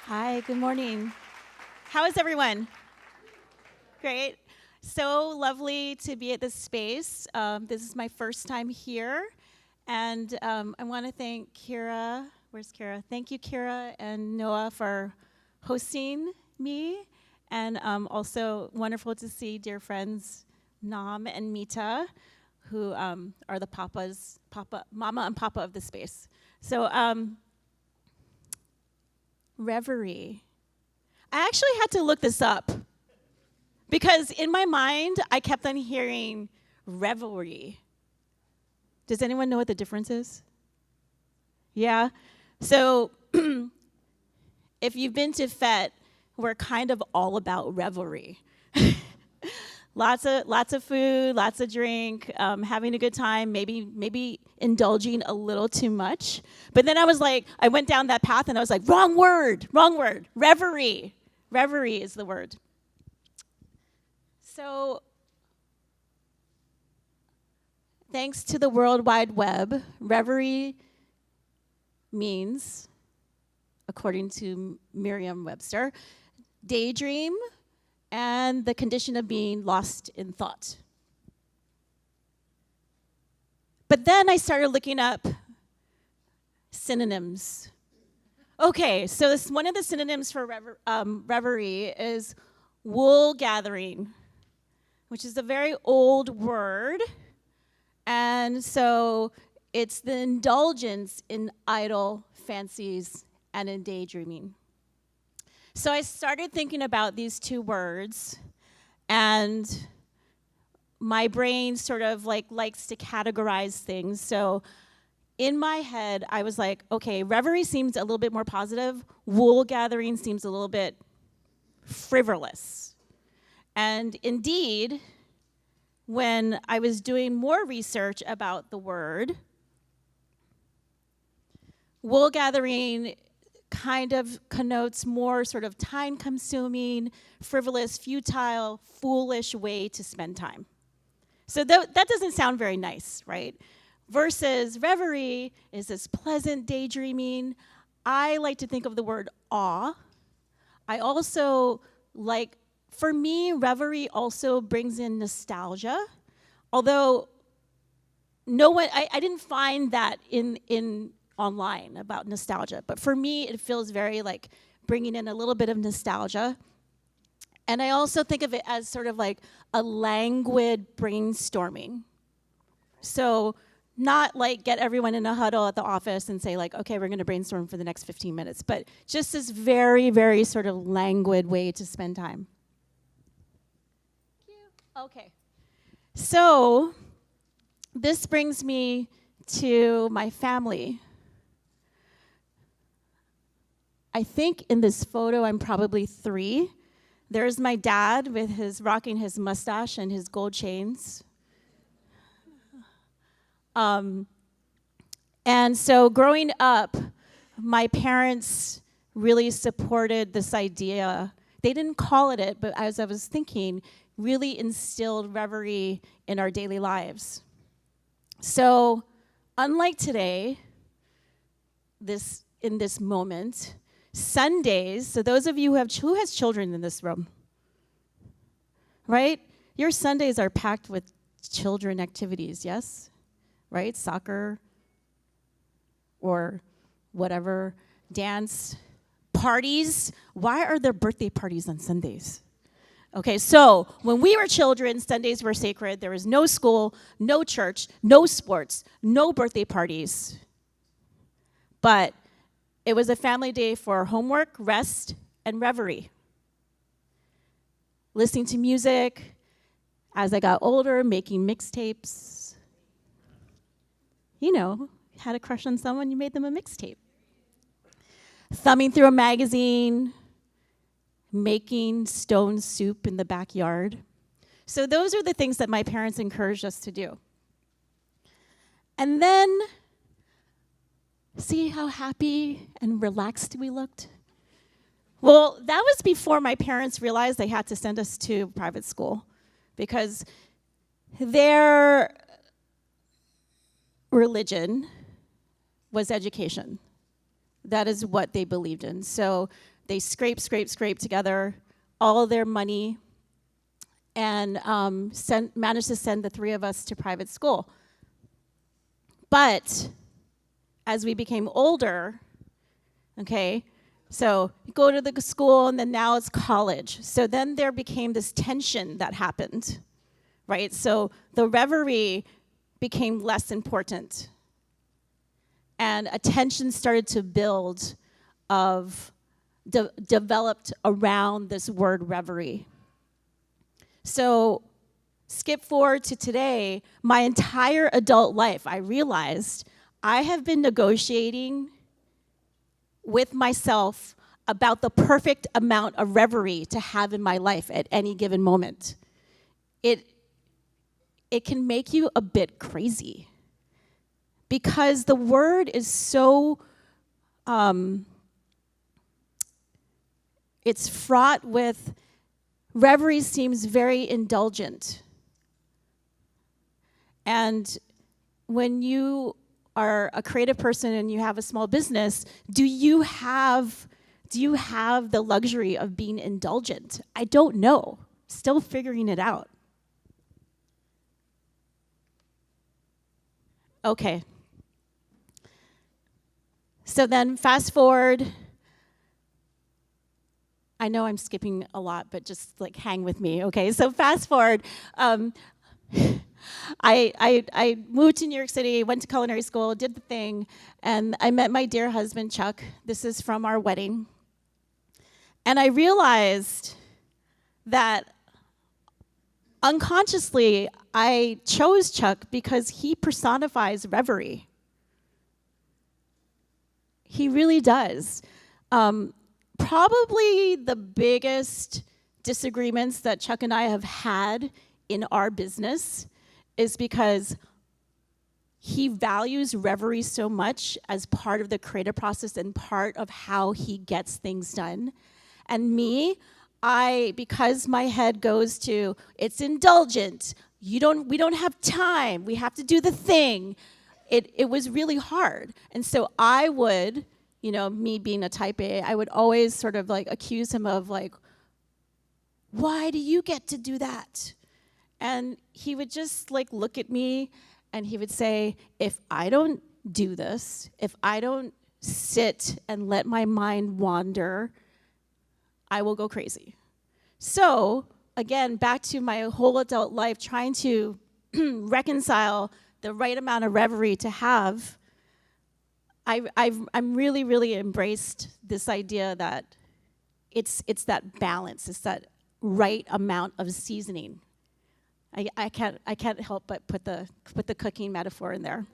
Hi, good morning. How is everyone? Great. So lovely to be at this space. This is my first time here, and I want to thank Kira. Where's Kira? Thank you, Kira and Noah, for hosting me, and also wonderful to see dear friends Nam and Mita, who are the mama and papa of the space. So, Reverie. I actually had to look this up because in my mind, I kept on hearing revelry. Does anyone know what the difference is? Yeah? So if you've been to FET, we're kind of all about revelry. Lots of food, lots of drink, having a good time, maybe indulging a little too much. But then I went down that path and I was like, wrong word, reverie. Reverie is the word. So, thanks to the World Wide Web, reverie means, according to Merriam-Webster, daydream and the condition of being lost in thought. But then I started looking up synonyms. Okay, so one of the synonyms for reverie is wool gathering, which is a very old word. And so it's the indulgence in idle fancies and in daydreaming. So I started thinking about these two words, and my brain sort of likes to categorize things. So in my head, I was like, okay, reverie seems a little bit more positive. Wool gathering seems a little bit frivolous. And indeed, when I was doing more research about the word, wool gathering kind of connotes more sort of time-consuming, frivolous, futile, foolish way to spend time. So that doesn't sound very nice, right? Versus reverie is this pleasant daydreaming. I like to think of the word awe. I also for me, reverie also brings in nostalgia. Although I didn't find that in online about nostalgia. But for me, it feels very like bringing in a little bit of nostalgia. And I also think of it as sort of like a languid brainstorming. So not like get everyone in a huddle at the office and say like, okay, we're going to brainstorm for the next 15 minutes. But just this very, very sort of languid way to spend time. Okay. So this brings me to my family. I think in this photo, I'm probably 3. There's my dad with rocking his mustache and his gold chains. And so growing up, my parents really supported this idea. They didn't call it, but as I was thinking, really instilled reverie in our daily lives. So unlike today, in this moment, Sundays, so those of you who has children in this room, right? Your Sundays are packed with children activities, yes? Right? Soccer or whatever, dance, parties. Why are there birthday parties on Sundays? Okay, so when we were children, Sundays were sacred. There was no school, no church, no sports, no birthday parties. But it was a family day for homework, rest, and reverie. Listening to music. As I got older, making mixtapes. You know, had a crush on someone, you made them a mixtape. Thumbing through a magazine, making stone soup in the backyard. So those are the things that my parents encouraged us to do. And then, see how happy and relaxed we looked? Well, that was before my parents realized they had to send us to private school because their religion was education. That is what they believed in. So They scrape together all their money and managed to send the three of us to private school. But as we became older, okay, so you go to the school and then now it's college. So then there became this tension that happened, right? So the Reverie became less important. And a tension started to build developed around this word Reverie. So skip forward to today, my entire adult life, I realized I have been negotiating with myself about the perfect amount of reverie to have in my life at any given moment. It can make you a bit crazy because the word is so, it's fraught with, reverie seems very indulgent. And when you are a creative person and you have a small business, do you have the luxury of being indulgent? I don't know. Still figuring it out. Okay. So then fast forward. I know I'm skipping a lot, but just like hang with me, okay? So fast forward. I moved to New York City, went to culinary school, did the thing, and I met my dear husband, Chuck. This is from our wedding. And I realized that unconsciously, I chose Chuck because he personifies reverie. He really does. Probably the biggest disagreements that Chuck and I have had in our business is because he values reverie so much as part of the creative process and part of how he gets things done. And me, because my head goes to, it's indulgent, we don't have time, we have to do the thing, it was really hard. And so I would, me being a type A, I would always sort of like accuse him of like, why do you get to do that? And he would just like look at me and he would say, if I don't do this, if I don't sit and let my mind wander, I will go crazy. So again, back to my whole adult life, trying to reconcile the right amount of reverie to have, I'm really, really embraced this idea that it's that balance, it's that right amount of seasoning. I can't help but put the cooking metaphor in there.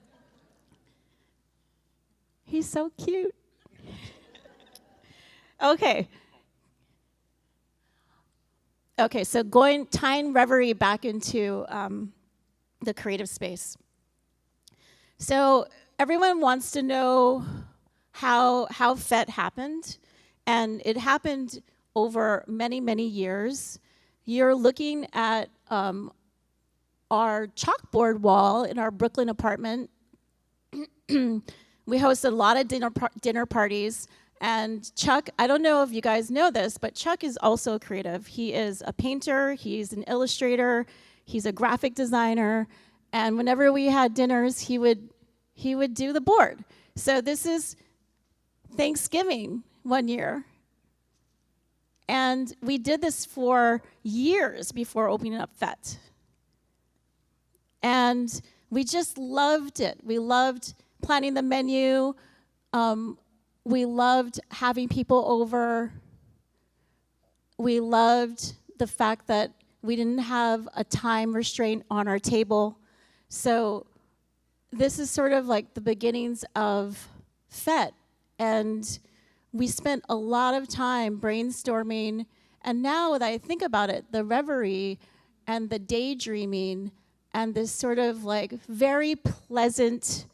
He's so cute. Okay, so tying reverie back into the creative space. So everyone wants to know how FET happened, and it happened over many, many years. You're looking at our chalkboard wall in our Brooklyn apartment. We hosted a lot of dinner parties. And Chuck, I don't know if you guys know this, but Chuck is also creative. He is a painter, he's an illustrator, he's a graphic designer, and whenever we had dinners, he would do the board. So this is Thanksgiving one year. And we did this for years before opening up FET. And we just loved it. We loved planning the menu. We loved having people over. We loved the fact that we didn't have a time restraint on our table. So this is sort of like the beginnings of FET. And we spent a lot of time brainstorming. And now that I think about it, the reverie and the daydreaming and this sort of like very pleasant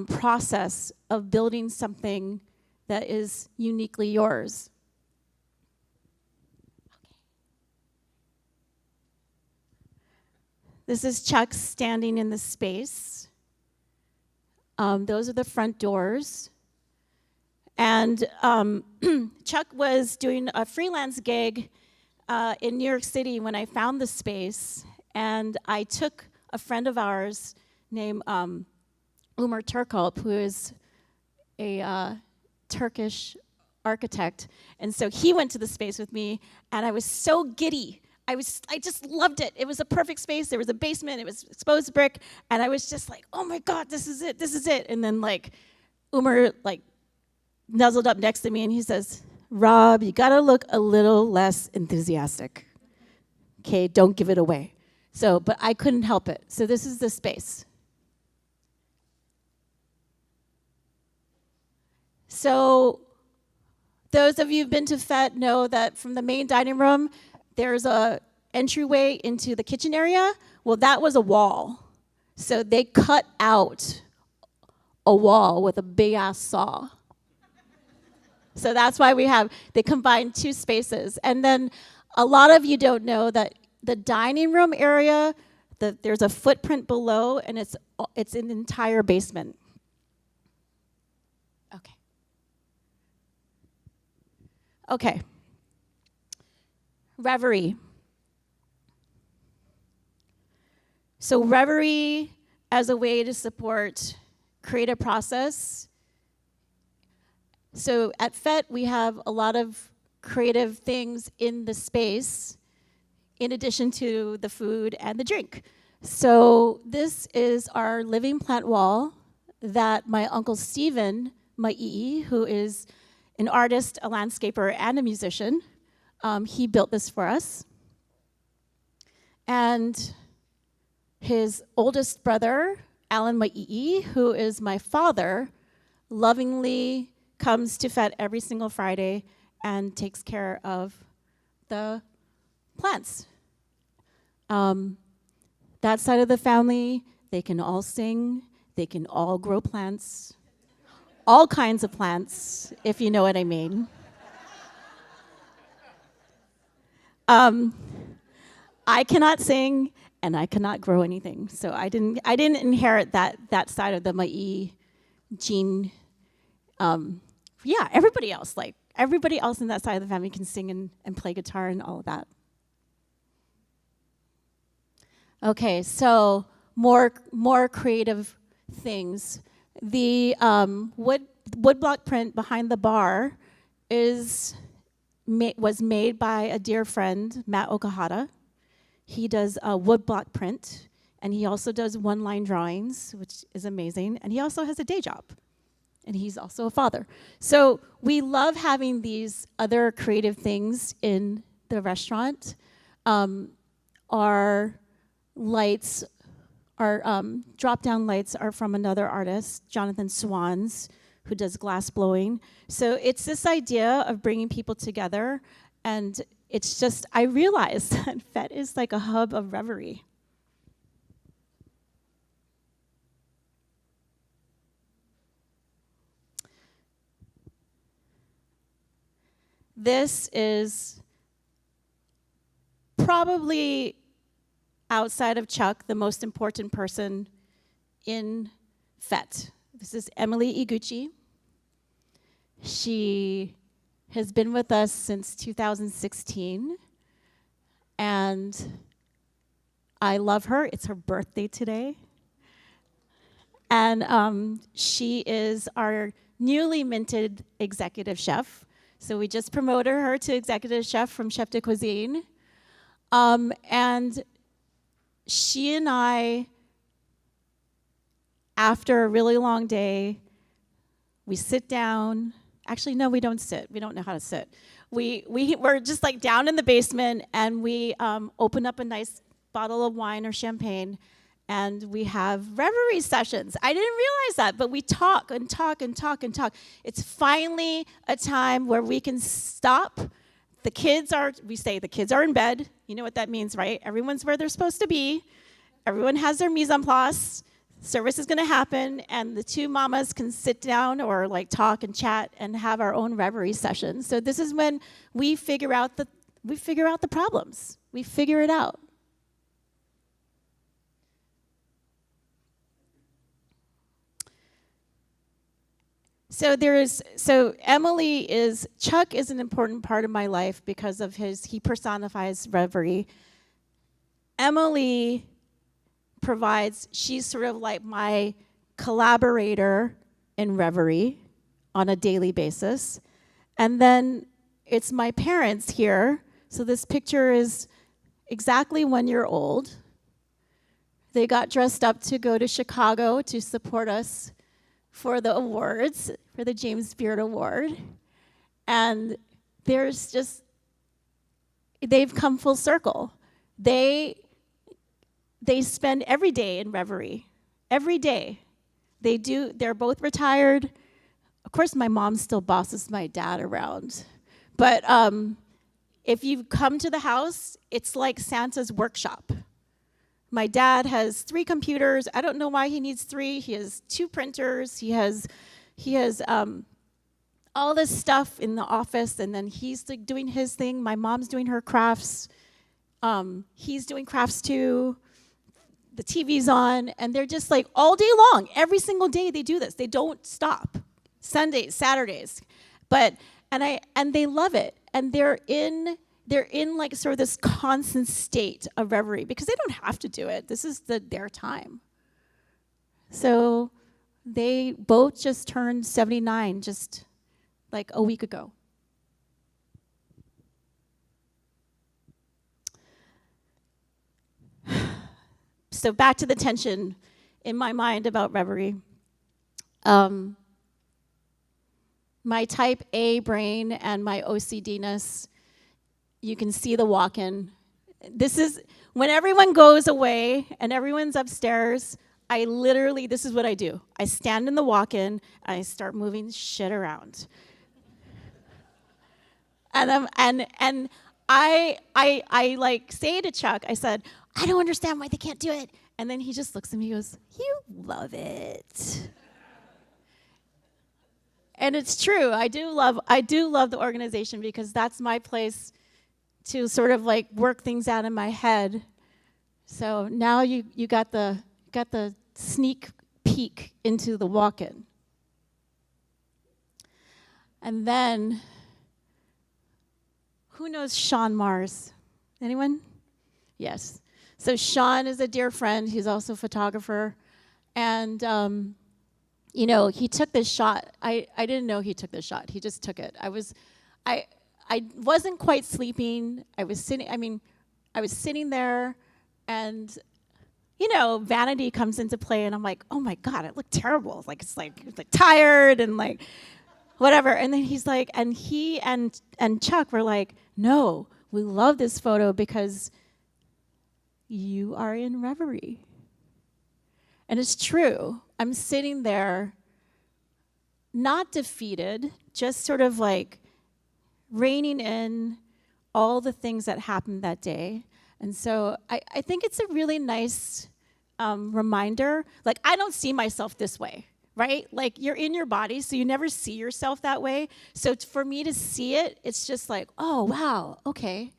process of building something that is uniquely yours. Okay. This is Chuck standing in the space. Those are the front doors. And Chuck was doing a freelance gig in New York City when I found the space, and I took a friend of ours named Umar Turkalp, who is a Turkish architect, and so he went to the space with me, and I was so giddy. I just loved it. It was a perfect space. There was a basement. It was exposed brick, and I was just like, oh my God, this is it. This is it. And then Umar nuzzled up next to me, and he says, Rob, you gotta look a little less enthusiastic. Okay, don't give it away. So, but I couldn't help it. So this is the space. So those of you who've been to FET know that from the main dining room, there's a entryway into the kitchen area. Well, that was a wall. So they cut out a wall with a big-ass saw. So that's why they combined two spaces. And then a lot of you don't know that the dining room area, there's a footprint below, and it's an entire basement. Okay. Reverie. So Reverie as a way to support creative process. So at FET, we have a lot of creative things in the space, in addition to the food and the drink. So this is our living plant wall that my uncle Robynne Maii, who is an artist, a landscaper, and a musician, he built this for us. And his oldest brother, Alan Maii, who is my father, lovingly comes to FET every single Friday and takes care of the plants. That side of the family, they can all sing, they can all grow plants, all kinds of plants, if you know what I mean. I cannot sing, and I cannot grow anything, so I didn't inherit that side of the Maii gene. Yeah, everybody else in that side of the family can sing and play guitar and all of that. Okay, so more creative things. The woodblock print behind the bar was made by a dear friend, Matt Okahata. He does woodblock print, and he also does one-line drawings, which is amazing. And he also has a day job, and he's also a father. So we love having these other creative things in the restaurant. Our lights, our drop-down lights are from another artist, Jonathan Swans, who does glass blowing. So it's this idea of bringing people together, and it's just, I realized that FET is like a hub of reverie. This is probably, outside of Chuck, the most important person in FET. This is Emily Iguchi. She has been with us since 2016, and I love her. It's her birthday today. And she is our newly minted executive chef. So we just promoted her to executive chef from chef de cuisine. And she and I, after a really long day, we sit down. Actually, no, we don't sit. We don't know how to sit. We're just like down in the basement, and we open up a nice bottle of wine or champagne, and we have reverie sessions. I didn't realize that, but we talk and talk and talk and talk. It's finally a time where we can stop. We say the kids are in bed. You know what that means, right? Everyone's where they're supposed to be. Everyone has their mise en place. Service is gonna happen, and the two mamas can sit down or like talk and chat and have our own reverie session. So this is when we figure out the problems. We figure it out. Chuck is an important part of my life because of he personifies Reverie. Emily she's sort of like my collaborator in Reverie on a daily basis. And then it's my parents here. So this picture is exactly 1 year old. They got dressed up to go to Chicago to support us for the awards, for the James Beard Award. And they've come full circle. They spend every day in Reverie, every day. They're both retired. Of course, my mom still bosses my dad around. But if you come to the house, it's like Santa's workshop. My dad has 3 computers. I don't know why he needs 3. He has 2 printers. He has all this stuff in the office, and then he's like doing his thing. My mom's doing her crafts. He's doing crafts too. The TV's on, and they're just like all day long. Every single day they do this. They don't stop. Sundays, Saturdays, and they love it, and they're in like sort of this constant state of reverie because they don't have to do it. This is their time. So they both just turned 79 just like a week ago. So back to the tension in my mind about Reverie. My type A brain and my OCD-ness, you can see the walk-in. This is, when everyone goes away and everyone's upstairs, this is what I do. I stand in the walk-in, and I start moving shit around. And I like say to Chuck, I said, I don't understand why they can't do it. And then he just looks at me and goes, you love it. And it's true. I do love the organization because that's my place to sort of like work things out in my head. So now you got the sneak peek into the walk-in. And then, who knows Sean Mars? Anyone? Yes. So Sean is a dear friend. He's also a photographer. And, he took this shot. I didn't know he took this shot. He just took it. I wasn't quite sleeping. I was sitting there, and, vanity comes into play, and I'm like, oh my God, I look terrible. It's like tired and like whatever. And then he's like, and he and Chuck were like, no, we love this photo because you are in Reverie. And it's true. I'm sitting there, not defeated, just sort of like reining in all the things that happened that day. And so I think it's a really nice reminder. Like, I don't see myself this way, right? Like, you're in your body, so you never see yourself that way. So for me to see it, it's just like, oh, wow, okay.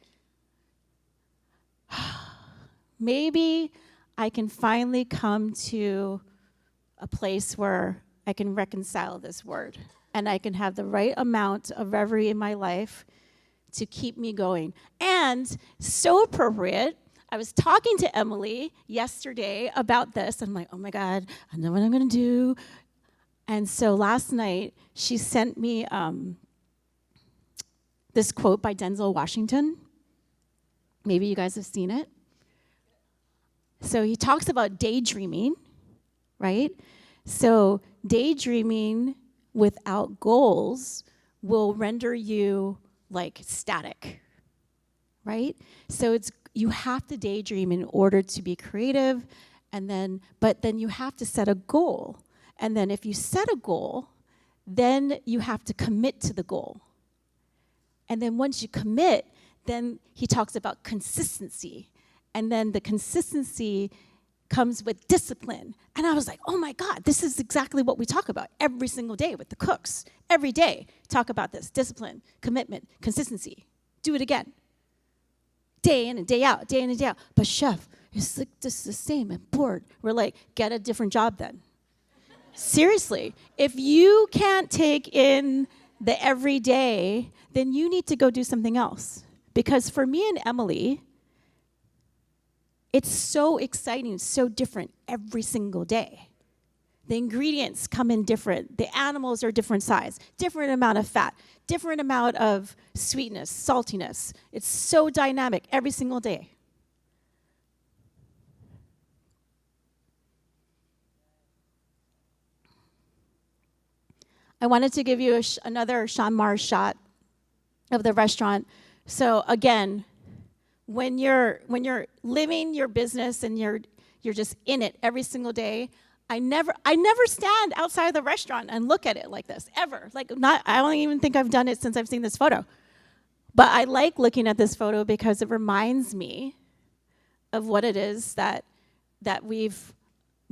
Maybe I can finally come to a place where I can reconcile this word and I can have the right amount of reverie in my life to keep me going. And so appropriate, I was talking to Emily yesterday about this. I'm like, oh my God, I know what I'm gonna do. And so last night, she sent me this quote by Denzel Washington. Maybe you guys have seen it. So he talks about daydreaming, right? So daydreaming without goals will render you like static, right? So you have to daydream in order to be creative, but then you have to set a goal. And then if you set a goal, then you have to commit to the goal. And then once you commit, then he talks about consistency. And then the consistency comes with discipline. And I was like, oh my God, this is exactly what we talk about every single day with the cooks. Every day, talk about this: discipline, commitment, consistency. Do it again. Day in and day out, day in and day out. But chef, it's like this is the same. I'm bored. We're like, get a different job then. Seriously, if you can't take in the everyday, then you need to go do something else. Because for me and Emily, it's so exciting, so different every single day. The ingredients come in different. The animals are different size, different amount of fat, different amount of sweetness, saltiness. It's so dynamic every single day. I wanted to give you another Sean Mars shot of the restaurant. So again, when you're living your business and you're just in it every single day, I never stand outside of the restaurant and look at it like this ever. I don't even think I've done it since I've seen this photo. But I like looking at this photo because it reminds me of what it is that we've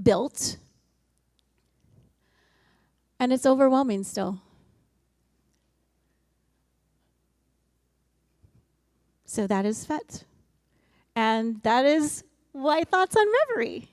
built. And it's overwhelming still. So that is FET. And that is my thoughts on Reverie.